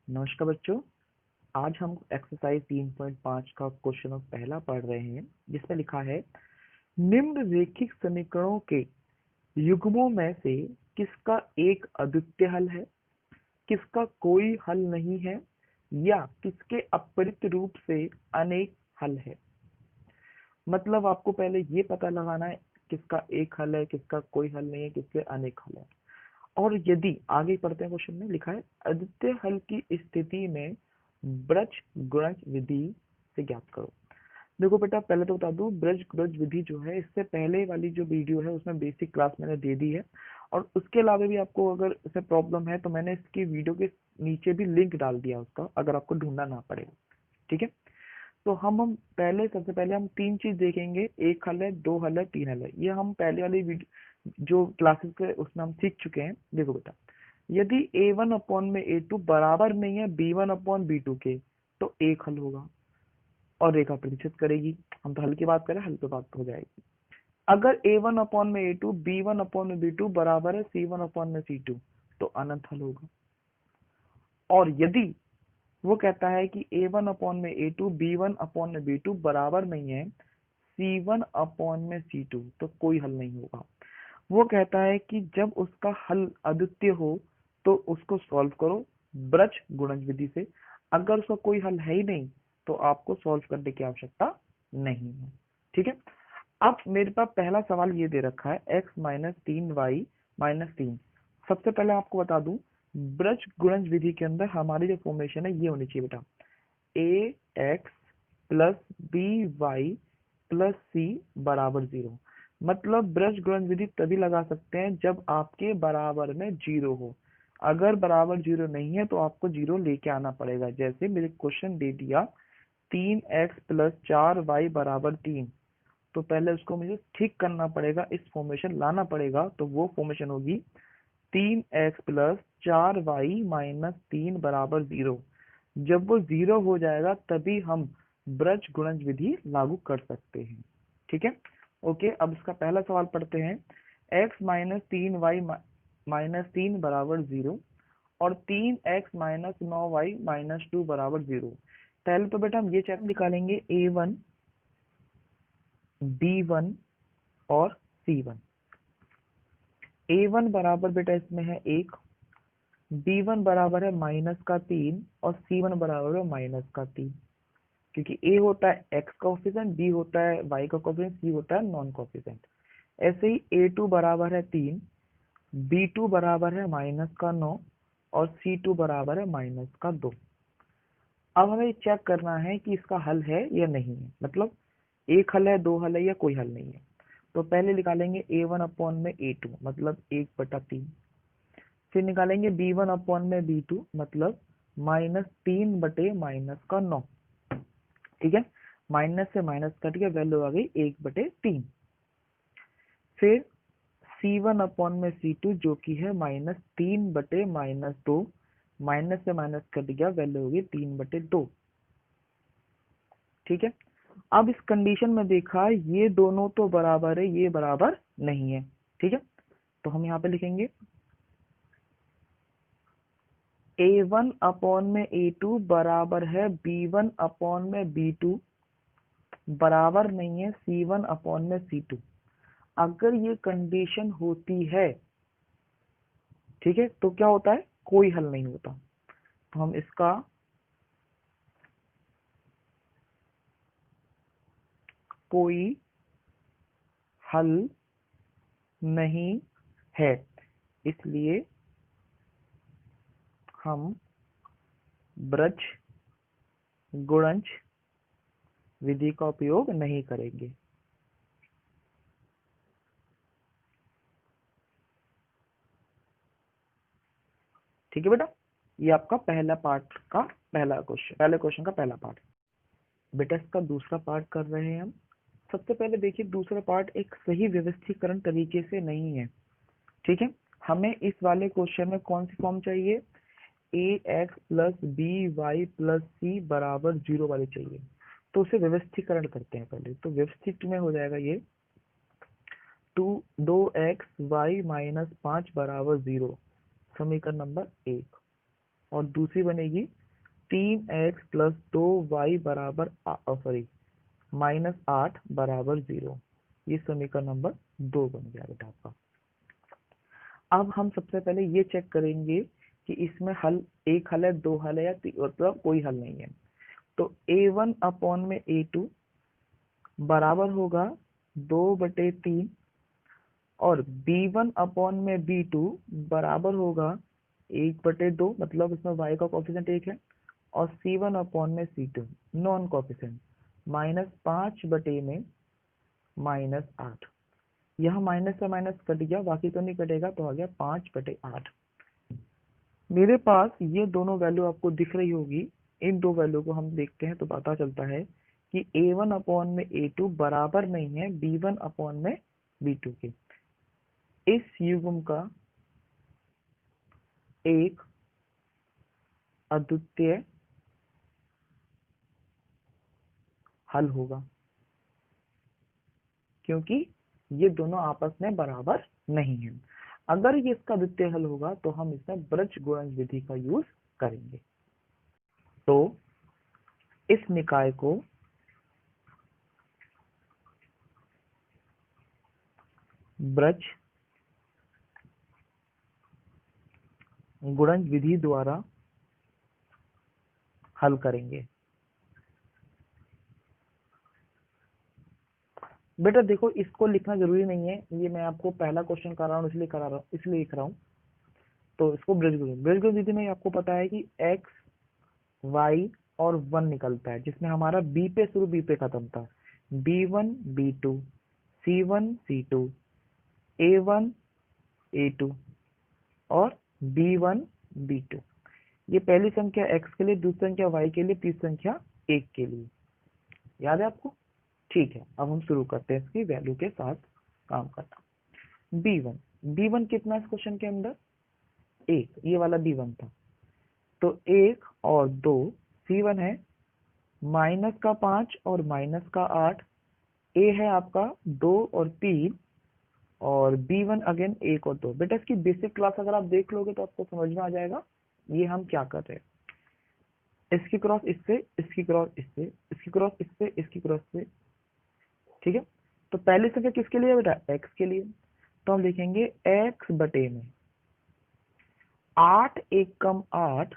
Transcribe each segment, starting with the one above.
नमस्कार बच्चों। आज हम एक्सरसाइज 3.5 का क्वेश्चन नंबर पहला पढ़ रहे हैं, जिसमें लिखा है निम्नलिखित समीकरणों के युग्मों में से किसका एक अद्वितीय हल है, किसका कोई हल नहीं है, या किसके अपरित रूप से अनेक हल है। मतलब आपको पहले ये पता लगाना है किसका एक हल है, किसका कोई हल नहीं है, किसके अनेक हल है। और यदि आगे पढ़ते हैं, क्वेश्चन में लिखा है अद्वितीय हल की स्थिति में ब्रज गुणज विधि से ज्ञात करो। देखो बेटा, पहले तो बता दूं, ब्रज गुणज विधि जो है, इससे पहले वाली जो वीडियो है उसमें बेसिक क्लास मैंने दे दी है। और उसके अलावा भी आपको अगर इसमें प्रॉब्लम है तो मैंने इसकी वीडियो के नीचे भी लिंक डाल दिया उसका, अगर आपको ढूंढना ना पड़े। ठीक है। तो हम पहले सबसे पहले हम तीन चीज देखेंगे, एक हल है, दो हल है, तीन हल है। ये हम पहले वाली जो क्लासेस के उसमें हम सीख चुके हैं। देखो बेटा, यदि a1 अपॉन में a2 बराबर नहीं है b1 अपॉन b2 के, तो एक हल होगा और रेखा प्रतिच्छेद करेगी। हम तो हल की बात करें, हल पे बात हो जाएगी। अगर a1 अपॉन में a2 b1 अपॉन में b2 बराबर है c1 अपॉन में c2, तो अनंत हल होगा। और यदि वो कहता है कि a1 अपॉन में a2 b1 अपॉन में b2 बराबर नहीं है c1 अपॉन में c2, तो कोई हल नहीं होगा। वो कहता है कि जब उसका हल अद्वितीय हो तो उसको सॉल्व करो ब्रज गुणज विधि से। अगर उसका कोई हल है ही नहीं तो आपको सॉल्व करने की आवश्यकता नहीं है। ठीक है। अब मेरे पास पहला सवाल ये दे रखा है x-3y-3। सबसे पहले आपको बता दूं, ब्रज गुणज विधि के अंदर हमारी जो फॉर्मेशन है ये होनी चाहिए बेटा, ax plus B y plus C बराबर 0। मतलब ब्रज गुणज विधि तभी लगा सकते हैं जब आपके बराबर में 0 हो। अगर बराबर 0 नहीं है तो आपको 0 लेके आना पड़ेगा। जैसे मेरे क्वेश्चन दे दिया 3x प्लस 4y बराबर 3, तो पहले उसको मुझे ठीक करना पड़ेगा, इस फॉर्मेशन लाना पड़ेगा। तो वो फॉर्मेशन होगी 3x प्लस 4y माइनस 3 बराबर 0। जब वो 0 हो जाएगा तभी हम ब्रज गुणज विधि लागू कर सकते हैं। ठीक है। ओके, अब इसका पहला सवाल पढ़ते हैं। x माइनस 3y माइनस 3 बराबर 0 और 3x माइनस 9y माइनस 2 बराबर 0। पहले तो बेटा हम ये चैप्टर निकालेंगे a1 b1 और c1। a1 बराबर बेटा इसमें है 1, b1 बराबर है -3 और c1 बराबर है -3। क्योंकि a होता है x का कोफिशिएंट, b होता है y का कोफिशिएंट, c होता है नॉन कोफिशिएंट। ऐसे ही a2 बराबर है 3, b2 बराबर है -9 और c2 बराबर है -2। अब हमें चेक करना है कि इसका हल है या नहीं है। मतलब एक हल है, दो हल है, या कोई हल नहीं है। तो पहले निकालेंगे a1 अपॉन में a2, मतलब 1/3। फिर निकालेंगे b1 अपॉन में b2, मतलब -3/-9। ठीक है। माइनस से माइनस कट गया, वैल्यू आ गई 1/3। फिर c1 अपॉन में c2 जो कि है -3/-2, माइनस से माइनस कट गया, वैल्यू होगी 3/2। ठीक है। अब इस कंडीशन में देखा ये दोनों तो बराबर है, ये बराबर नहीं है। ठीक है। तो हम यहाँ पे लिखेंगे a1 अपॉन में a2 बराबर है b1 अपॉन में b2, बराबर नहीं है c1 अपॉन में c2। अगर ये कंडीशन होती है, ठीक है, तो क्या होता है, कोई हल नहीं होता। तो हम इसका कोई हल नहीं है, इसलिए हम ब्रज गुणज विधि का उपयोग नहीं करेंगे। ठीक है बेटा, ये आपका पहला पार्ट का पहला क्वेश्चन, पहले क्वेश्चन का पहला पार्ट। बेटा इसका दूसरा पार्ट कर रहे हैं हम। सबसे पहले देखिए, दूसरा पार्ट एक सही व्यवस्थीकरण तरीके से नहीं है। ठीक है। हमें इस वाले क्वेश्चन में कौन सी फॉर्म चाहिए, A x plus B y plus C बराबर 0 वाली चाहिए। तो उसे व्यवस्थीकरण करते हैं पहले। तो व्यवस्थित में हो जाएगा ये 2x y-5 बराबर 0, समीकरण नंबर 1। और दूसरी बनेगी 3x प्लस 2y बराबर -8 बराबर 0। ये समीकरण नंबर 2 बन गया बेटा आपका। अब हम सबसे पहले ये चेक करेंगे कि इसमें हल एक हल है, दो हल है या मतलब कोई हल नहीं है। तो a1 अपॉन में a2 बराबर होगा 2/3 और b1 अपॉन में b2 बराबर होगा 1/2, मतलब इसमें y का कोफिशिएंट 1 है, और c1 अपॉन में c2 नॉन कोफिशिएंट -5/8। यह माइनस से माइनस कट गया, बाकी तो नहीं कटेगा, तो आ गया 5/8। मेरे पास ये दोनों वैल्यू आपको दिख रही होगी। इन दो वैल्यू को हम देखते हैं तो पता चलता है कि a1 अपॉन में a2 बराबर नहीं है b1 अपॉन में b2 के। इस युग्म का एक अद्वितीय हल होगा, क्योंकि ये दोनों आपस में बराबर नहीं है। अगर ये इसका द्वितीय हल होगा तो हम इसमें ब्रज-गुणज विधि का यूज करेंगे। तो इस निकाय को ब्रज गुणज विधि द्वारा हल करेंगे। बेटा देखो, इसको लिखना जरूरी नहीं है, ये मैं आपको पहला क्वेश्चन करा रहा हूँ इसलिए करा रहा हूँ, इसलिए लिख रहा हूँ। तो इसको ब्रज गुणज विधि में आपको पता है कि x y और 1 निकलता है, जिसमें हमारा b पे शुरू b पे खत्म था। b1 b2 c1 c2 a1 a2 और b1 b2। ये पहली संख्या x के लिए, दूसरी संख्या y के लिए, तीसरी संख्या 1 के लिए। याद है आपको? ठीक है, अब हम शुरू करते हैं इसकी वैल्यू के साथ काम करना। b1 कितना है इस क्वेश्चन के अंदर? 1, ये वाला b1 था। तो 1 और 2 c1 है -5 और -8, a है आपका 2 और 3, और b1 अगेन 1 और 2। बेटा इसकी बेसिक क्लास अगर आप देख लोगे तो आपको समझ में आ जाएगा ये हम क्या कर रहे हैं। इसकी क्रॉस इससे, इसकी क्रॉस इससे, इसकी क्रॉस इससे, इसकी क्रॉस से। ठीक है, तो पहली संख्या किसके लिए बेटा? x के लिए। तो हम लिखेंगे x बटे में 8 1 कम 8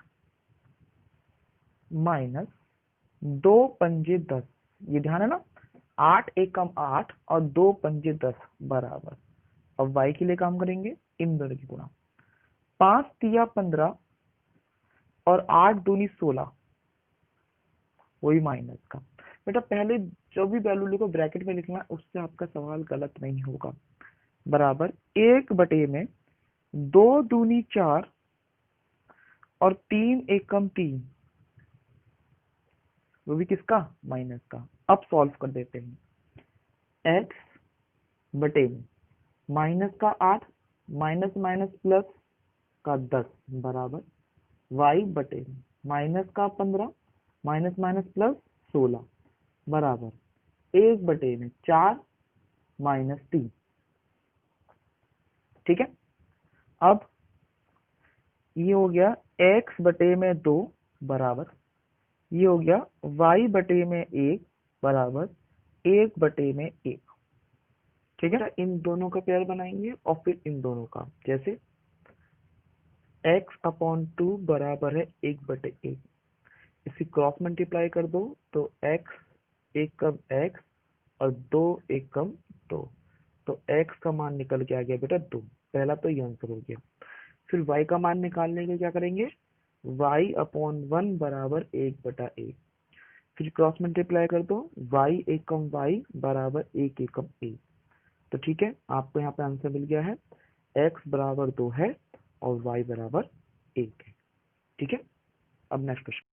माइनस 2 पंजे 10। ये ध्यान है ना, 8 1 कम 8 और 2 पंजे 10 बराबर। अब y के लिए काम करेंगे, इन दोनों की गुणा। 5 तिया 15 और 8 दूनी 16, वही माइनस का। बेटा पहले जो भी वैल्यू लिखो ब्रैकेट में लिखना, उससे आपका सवाल गलत नहीं होगा। बराबर 1 बटे में 2 दूनी 4 और 3 1 कम 3, वो भी किसका? माइनस का। अब सॉल्व कर देते हैं। x बटे में माइनस का 8 माइनस माइनस प्लस का 10 बराबर y बटे में माइनस का 15 माइनस माइनस प्लस 16 बराबर 1 बटे में 4 माइनस 3। ठीक है, अब ये हो गया x बटे में 2 बराबर, ये हो गया y बटे में 1 बराबर 1 बटे में 1। ठीक है, इन दोनों का पेयर बनाएंगे और फिर इन दोनों का, जैसे x अपॉन 2 बराबर है 1 बटे 1। इसी क्रॉस मल्टीप्लाई कर दो तो x 1 कम x और 2 1 कम 2, तो x का मान निकल के आ गया बेटा 2। पहला तो ये आंसर हो गया। फिर y का मान निकालने के क्या करेंगे? y अपॉन 1 बराबर 1 बटा 1। फिर क्रॉस मल्टीप्लाई कर दो, y 1 कम y बराबर 1 1 कम 1। तो ठीक है, आपको यहाँ पे आंसर मिल गया है, x बराबर 2 है और y बराबर 1 है। ठीक है, अब नेक्स्ट क्वेश्चन।